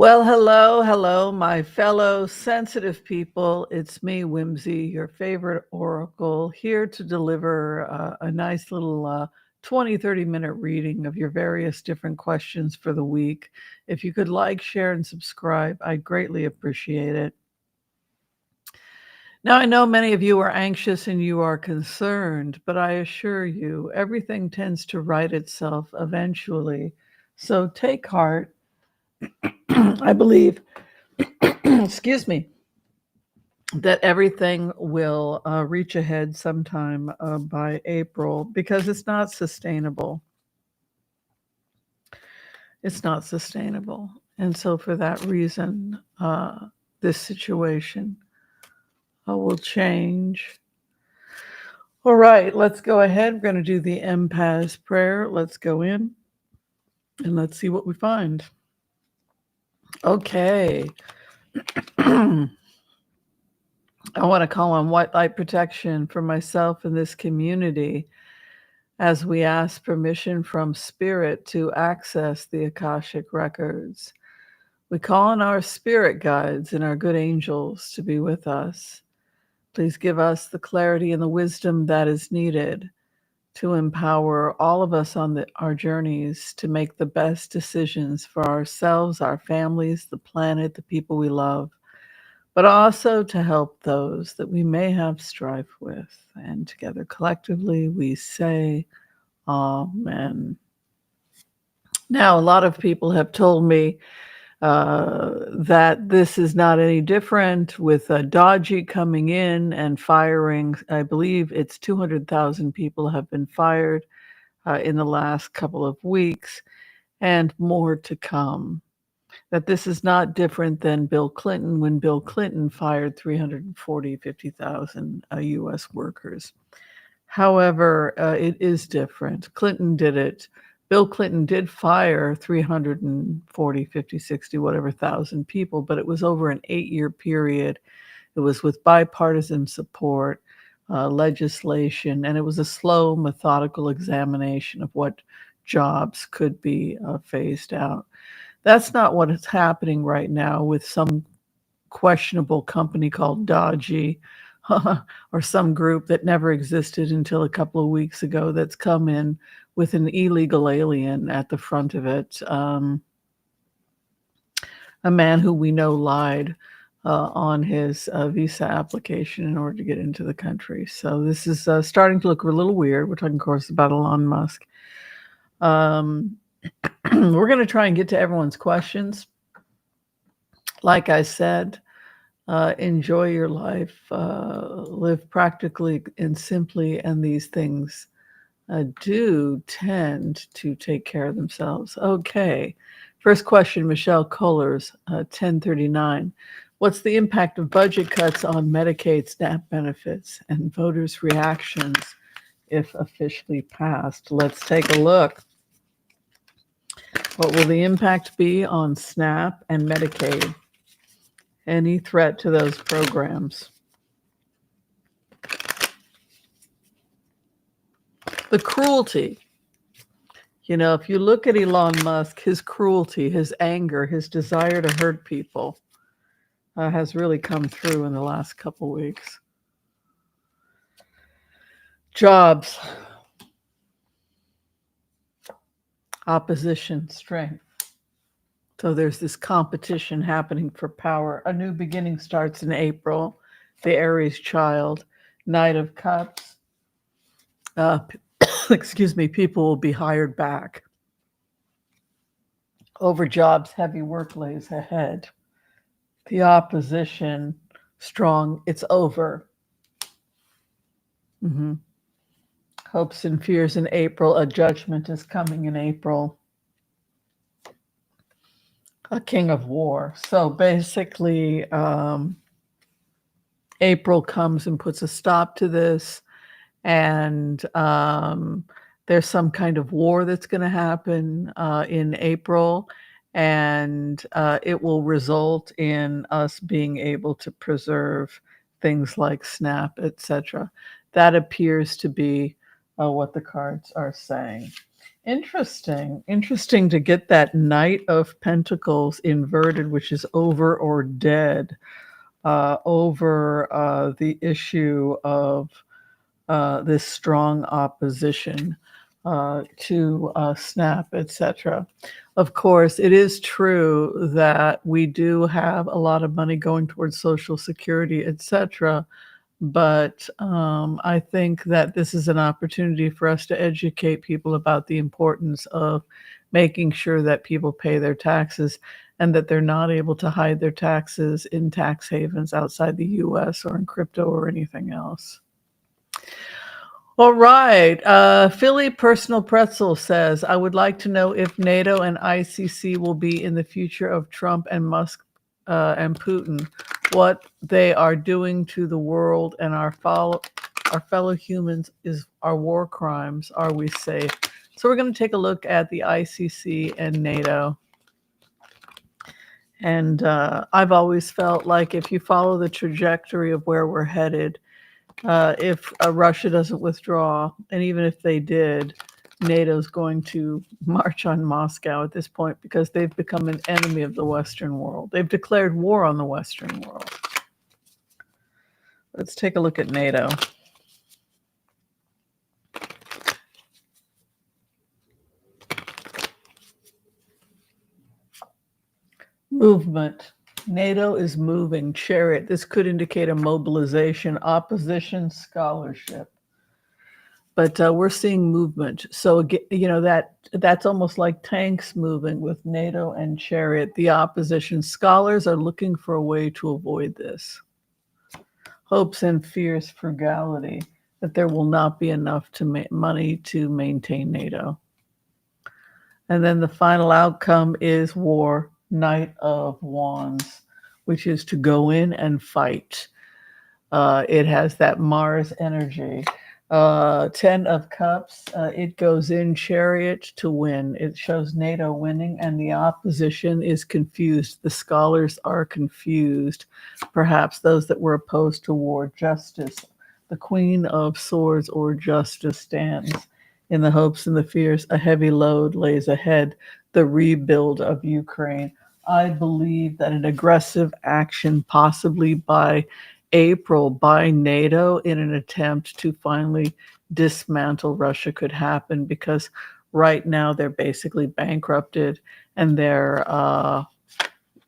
Well, hello, hello, my fellow sensitive people. It's me, Whimsy, your favorite oracle, here to deliver a nice little 20, 30-minute reading of your various different questions for the week. If you could like, share, and subscribe, I'd greatly appreciate it. Now, I know many of you are anxious and you are concerned, but I assure you, everything tends to right itself eventually. So take heart. I believe, excuse me, that everything will reach ahead sometime by April because it's not sustainable. It's not sustainable. And so, for that reason, this situation will change. All right, let's go ahead. We're going to do the empath prayer. Let's go in and let's see what we find. Okay. I want to call on white light protection for myself and this community as we ask permission from Spirit to access the Akashic records. We call on our spirit guides and our good angels to be with us. Please give us the clarity and the wisdom that is needed to empower all of us on our journeys to make the best decisions for ourselves, our families, the planet, the people we love, but also to help those that we may have strife with. And together collectively we say, Amen. Now, a lot of people have told me that this is not any different with Dodgy coming in and firing. I believe it's 200,000 people have been fired in the last couple of weeks, and more to come. That this is not different than Bill Clinton when Bill Clinton fired 50,000 U.S. workers. However, it is different. Clinton did it. Bill Clinton did fire 340, 50, 60, whatever thousand people, but it was over an 8-year period. It was with bipartisan support, legislation, and it was a slow, methodical examination of what jobs could be phased out. That's not what is happening right now with some questionable company called Dodgy or some group that never existed until a couple of weeks ago that's come in with an illegal alien at the front of it. A man who we know lied on his visa application in order to get into the country. So this is starting to look a little weird. We're talking, of course, about Elon Musk. We're going to try and get to everyone's questions. Like I said, enjoy your life, live practically and simply, and these things do tend to take care of themselves. Okay. First question, Michelle Kohlers, 1039. What's the impact of budget cuts on Medicaid SNAP benefits and voters' reactions if officially passed? Let's take a look. What will the impact be on SNAP and Medicaid? Any threat to those programs? The cruelty. You know, if you look at Elon Musk, his cruelty, his anger, his desire to hurt people has really come through in the last couple weeks. Jobs. Opposition, strength. So there's this competition happening for power. A new beginning starts in April. The Aries child, Knight of Cups. Excuse me, people will be hired back. Over jobs, heavy work lays ahead. The opposition, strong, it's over. Hopes and fears in April. A judgment is coming in April. A king of war. So basically, April comes and puts a stop to this, and there's some kind of war that's going to happen in April, and it will result in us being able to preserve things like SNAP, etc. That appears to be what the cards are saying. Interesting to get that Knight of Pentacles inverted, which is over or dead, over the issue of this strong opposition to SNAP, etc. Of course, it is true that we do have a lot of money going towards Social Security, etc. But I think that this is an opportunity for us to educate people about the importance of making sure that people pay their taxes and that they're not able to hide their taxes in tax havens outside the US or in crypto or anything else. All right. Philly Personal Pretzel says, I would like to know if NATO and ICC will be in the future of Trump and Musk and Putin, what they are doing to the world and our fellow humans is our war crimes. Are we safe? So we're going to take a look at the ICC and NATO. And I've always felt like if you follow the trajectory of where we're headed, if Russia doesn't withdraw, and even if they did, NATO's going to march on Moscow at this point because they've become an enemy of the Western world. They've declared war on the Western world. Let's take a look at NATO. Movement. NATO is moving. Chariot. This could indicate a mobilization. Opposition. Scholarship. But we're seeing movement. So, that's almost like tanks moving with NATO and Chariot. The opposition. Scholars are looking for a way to avoid this. Hopes and fears. Frugality. That there will not be enough money to maintain NATO. And then the final outcome is war. Knight of Wands, which is to go in and fight. It has that Mars energy. 10 of Cups, it goes in Chariot to win. It shows NATO winning, and the opposition is confused. The scholars are confused. Perhaps those that were opposed to war. Justice, the Queen of Swords or Justice stands. In the hopes and the fears, a heavy load lays ahead, the rebuild of Ukraine. I believe that an aggressive action, possibly by April, by NATO in an attempt to finally dismantle Russia could happen, because right now they're basically bankrupted, and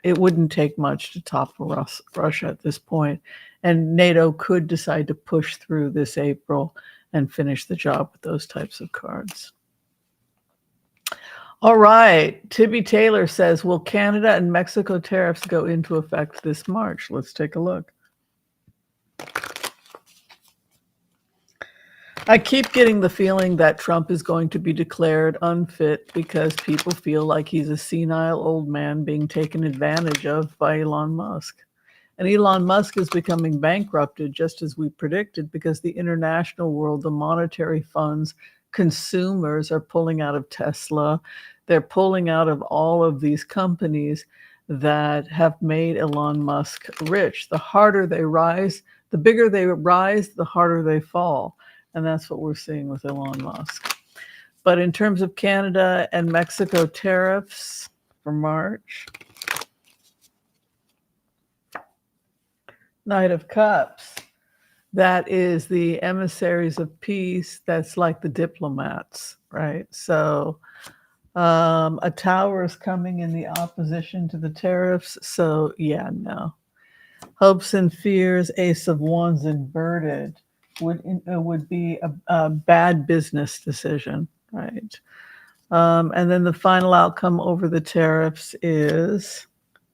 it wouldn't take much to topple Russia at this point. And NATO could decide to push through this April and finish the job with those types of cards. All right. Tibby Taylor says, will Canada and Mexico tariffs go into effect this March? Let's take a look. I keep getting the feeling that Trump is going to be declared unfit because people feel like he's a senile old man being taken advantage of by Elon Musk. And Elon Musk is becoming bankrupted, just as we predicted, because the international world, the monetary funds, consumers are pulling out of Tesla. They're pulling out of all of these companies that have made Elon Musk rich. The harder they rise, the bigger they rise, the harder they fall. And that's what we're seeing with Elon Musk. But in terms of Canada and Mexico tariffs for March, Knight of Cups, that is the emissaries of peace. That's like the diplomats, right? So a tower is coming in the opposition to the tariffs. So yeah, no. Hopes and fears, Ace of Wands inverted would be a bad business decision, right? And then the final outcome over the tariffs is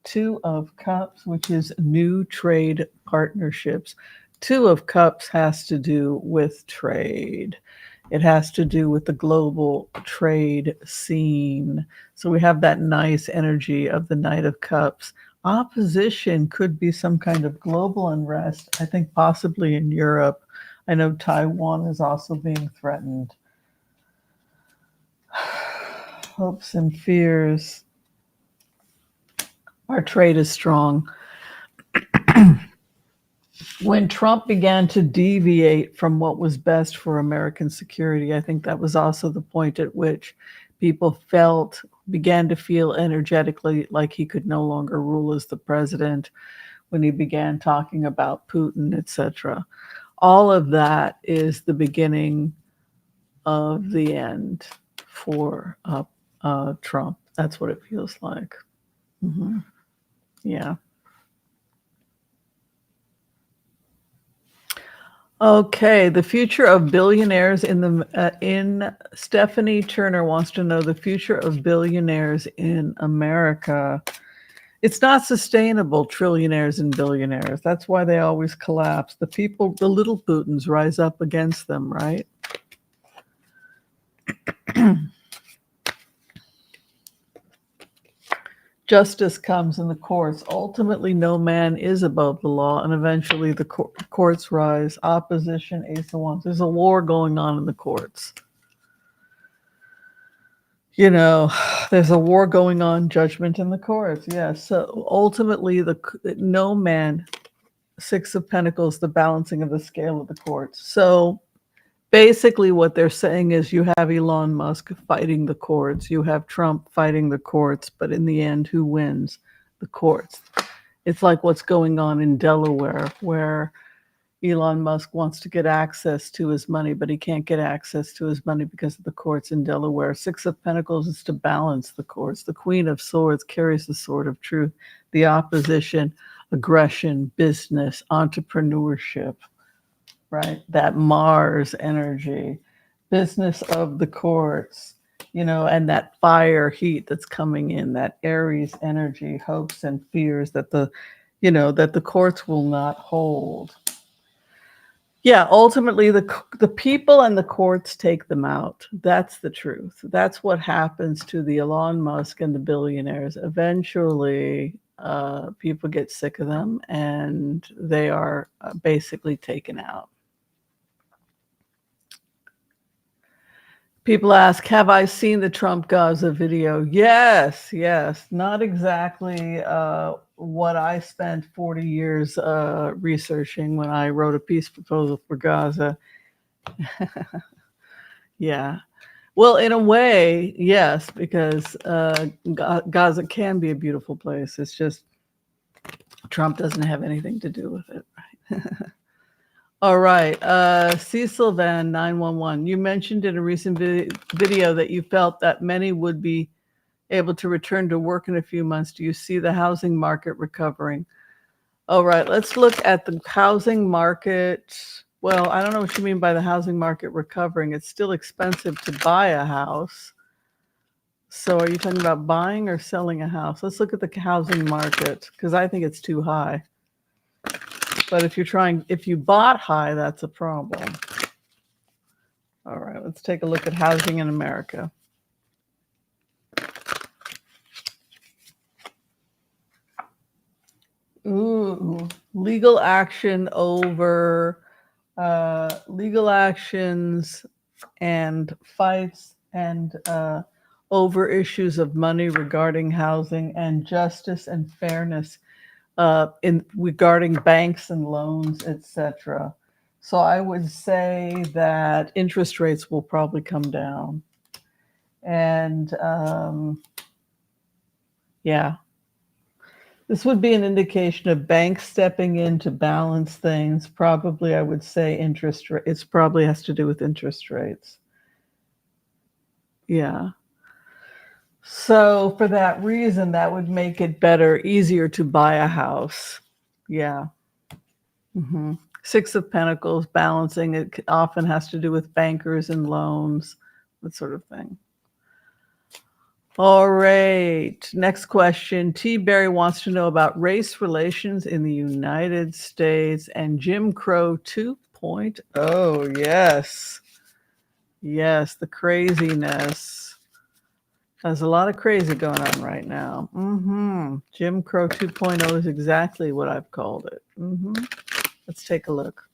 Two of Cups, which is new trade partnerships. Two of Cups has to do with trade. It has to do with the global trade scene. So we have that nice energy of the Knight of Cups. Opposition could be some kind of global unrest, I think possibly in Europe. I know Taiwan is also being threatened. Hopes and fears. Our trade is strong. when Trump began to deviate from what was best for American security, I think that was also the point at which people began to feel energetically like he could no longer rule as the president, when he began talking about Putin, etc. All of that is the beginning of the end for Trump. That's what it feels like. Hmm. Yeah. Okay, the future of billionaires in Stephanie Turner wants to know the future of billionaires in America. It's not sustainable, trillionaires and billionaires. That's why they always collapse. The people, the little Putins rise up against them, right? Justice comes in the courts. Ultimately, no man is above the law, and eventually the courts rise. Opposition, Ace of Wands. There's a war going on in the courts. You know, there's a war going on, judgment in the courts. Yes. So ultimately, no man, Six of Pentacles, the balancing of the scale of the courts. So basically, what they're saying is you have Elon Musk fighting the courts, you have Trump fighting the courts, but in the end, who wins? The courts. It's like what's going on in Delaware, where Elon Musk wants to get access to his money, but he can't get access to his money because of the courts in Delaware. Six of Pentacles is to balance the courts. The Queen of Swords carries the sword of truth. The opposition, aggression, business, entrepreneurship, right? That Mars energy, business of the courts, and that fire heat that's coming in, that Aries energy, hopes and fears that the courts will not hold. Yeah, ultimately the people and the courts take them out. That's the truth. That's what happens to the Elon Musk and the billionaires. Eventually, people get sick of them and they are basically taken out. People ask, have I seen the Trump Gaza video? Yes. Not exactly what I spent 40 years researching when I wrote a peace proposal for Gaza. Yeah. Well, in a way, yes, because Gaza can be a beautiful place. It's just Trump doesn't have anything to do with it, right? All right. Cecil Van 911. You mentioned in a recent video that you felt that many would be able to return to work in a few months. Do you see the housing market recovering? All right. Let's look at the housing market. Well, I don't know what you mean by the housing market recovering. It's still expensive to buy a house. So are you talking about buying or selling a house? Let's look at the housing market because I think it's too high. But if you bought high, that's a problem. All right, let's take a look at housing in America. Ooh, legal actions and fights and over issues of money regarding housing and justice and fairness in regarding banks and loans, etc. So I would say that interest rates will probably come down. And yeah, this would be an indication of banks stepping in to balance things. Probably, I would say interest rate. It probably has to do with interest rates. Yeah. So for that reason, that would make it easier to buy a house. Yeah. Mm-hmm. Six of Pentacles, balancing, it often has to do with bankers and loans, that sort of thing. All right. Next question. T. Berry wants to know about race relations in the United States and Jim Crow 2.0. Yes. Yes, the craziness. There's a lot of crazy going on right now. Jim Crow 2.0 is exactly what I've called it. Let's take a look.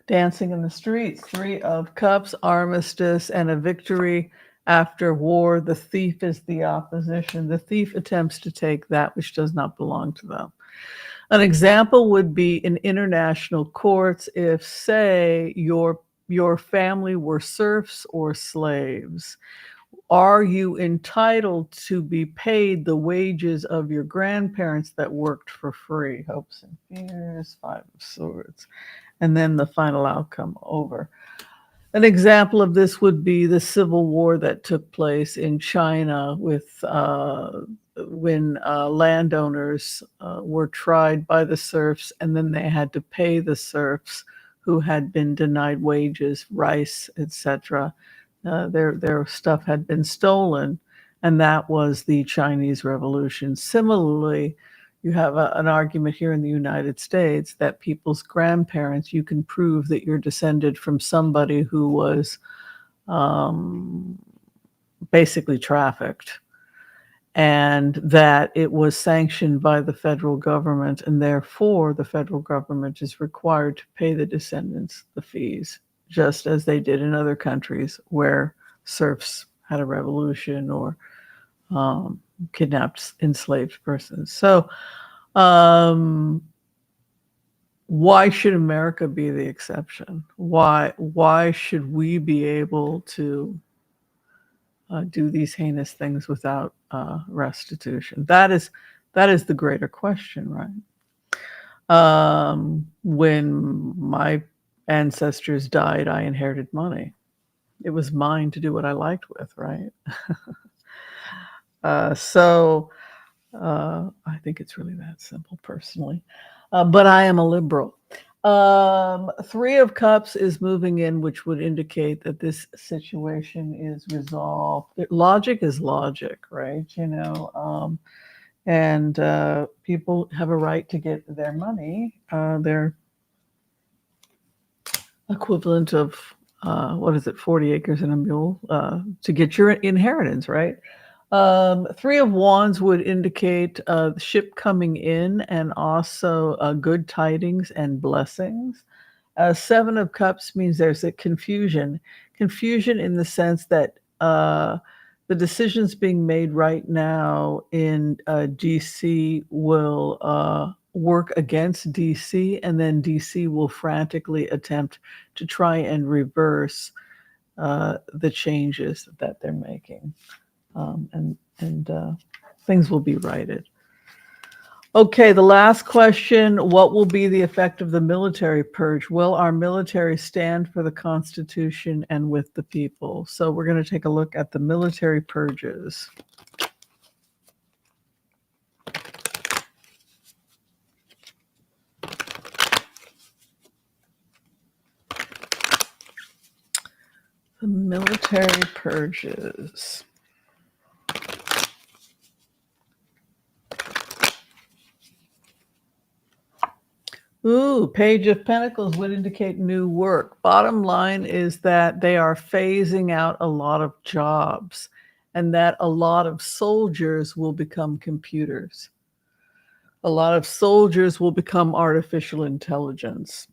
Dancing in the streets, Three of Cups, armistice, and a victory After war, the thief is the opposition. The thief attempts to take that which does not belong to them. An example would be in international courts if, say, your family were serfs or slaves. Are you entitled to be paid the wages of your grandparents that worked for free? Hopes and fears, Five of Swords, and then the final outcome over. An example of this would be the civil war that took place in China with when landowners were tried by the serfs, and then they had to pay the serfs who had been denied wages, rice, etc. Their stuff had been stolen, and that was the Chinese Revolution. Similarly, you have an argument here in the United States that people's grandparents, you can prove that you're descended from somebody who was basically trafficked, and that it was sanctioned by the federal government, and therefore the federal government is required to pay the descendants the fees, just as they did in other countries where serfs had a revolution or kidnapped enslaved persons. So why should America be the exception? Why should we be able to do these heinous things without restitution? That is the greater question, right? When my ancestors died, I inherited money. It was mine to do what I liked with, right? So I think it's really that simple, personally. But I am a liberal. Three of Cups is moving in, which would indicate that this situation is resolved. Logic is logic, right? And people have a right to get their money, their equivalent of, 40 acres and a mule, to get your inheritance, right? Three of Wands would indicate the ship coming in, and also good tidings and blessings. Seven of Cups means there's a confusion in the sense that the decisions being made right now in DC will work against DC, and then DC will frantically attempt to try and reverse the changes that they're making. And things will be righted. Okay, the last question. What will be the effect of the military purge? Will our military stand for the Constitution and with the people? So we're going to take a look at the military purges. The military purges. Ooh, Page of Pentacles would indicate new work. Bottom line is that they are phasing out a lot of jobs, and that a lot of soldiers will become computers. A lot of soldiers will become artificial intelligence.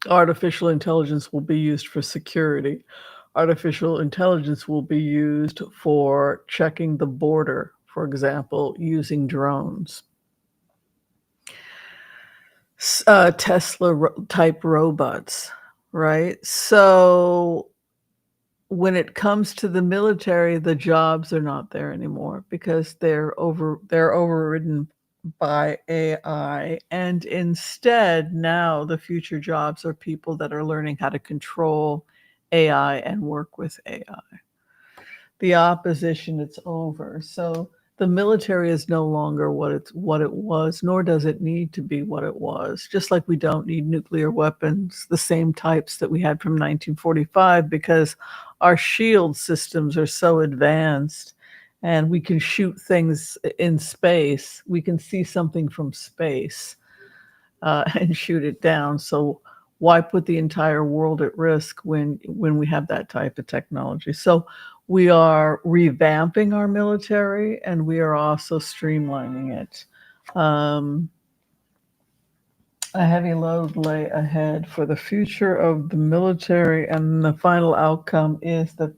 Artificial intelligence will be used for security. Artificial intelligence will be used for checking the border, for example, using drones. Tesla type robots, right? So when it comes to the military, the jobs are not there anymore because they're overridden by AI, and instead now the future jobs are people that are learning how to control AI and work with AI. The opposition, it's over. So the military is no longer what it was, nor does it need to be what it was. Just like we don't need nuclear weapons, the same types that we had from 1945, because our shield systems are so advanced, and we can shoot things in space. We can see something from space and shoot it down. So why put the entire world at risk when we have that type of technology? So we are revamping our military, and we are also streamlining it. A heavy load lay ahead for the future of the military, and the final outcome is that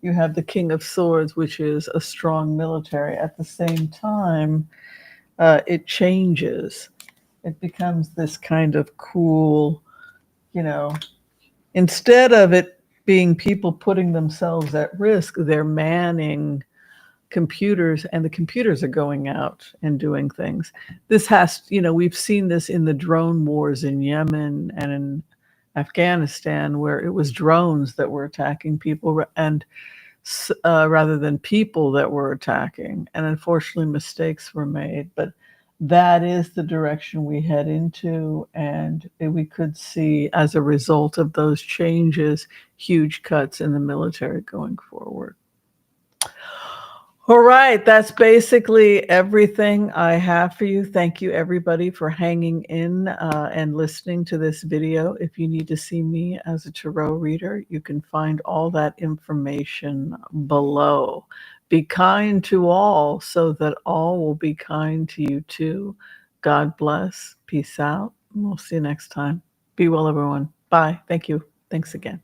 You have the King of Swords, which is a strong military. At the same time, it changes. It becomes this kind of cool, you know, instead of it being people putting themselves at risk, they're manning computers, and the computers are going out and doing things. This has, we've seen this in the drone wars in Yemen and in Afghanistan, where it was drones that were attacking people and rather than people that were attacking. And unfortunately, mistakes were made. But that is the direction we head into. And we could see, as a result of those changes, huge cuts in the military going forward. All right, that's basically everything I have for you. Thank you, everybody, for hanging in and listening to this video. If you need to see me as a tarot reader, you can find all that information below. Be kind to all so that all will be kind to you too. God bless. Peace out. We'll see you next time. Be well, everyone. Bye. Thank you. Thanks again.